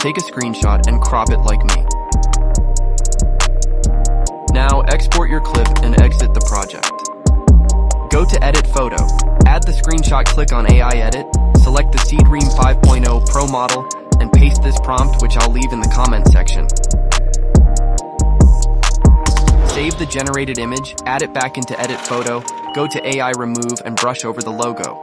take a screenshot and crop it like me. Now export your clip and exit the project. Go to Edit Photo, add the screenshot, click on AI Edit, select the Seedream 5.0 Pro model, and paste this prompt, which I'll leave in the comment section. Save the generated image, add it back into Edit Photo, go to AI Remove and brush over the logo.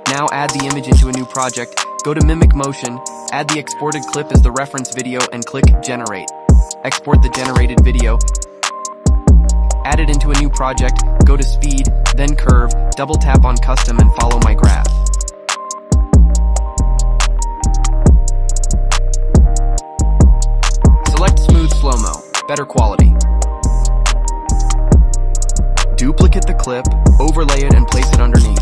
Now add the image into a new project, go to Mimic Motion, add the exported clip as the reference video and click Generate. Export the generated video, add it into a new project, go to Speed, then Curve, double tap on Custom and follow my graph. Select Smooth Slow-Mo, better quality. Duplicate the clip, overlay it and place it underneath.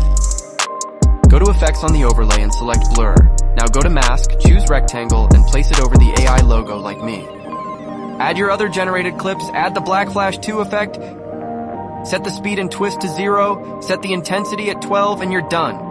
Go to Effects on the overlay and select Blur. Now go to Mask, choose Rectangle and place it over the AI logo like me. Add your other generated clips, add the Black Flash 2 effect, set the speed and twist to 0, set the intensity at 12 and you're done.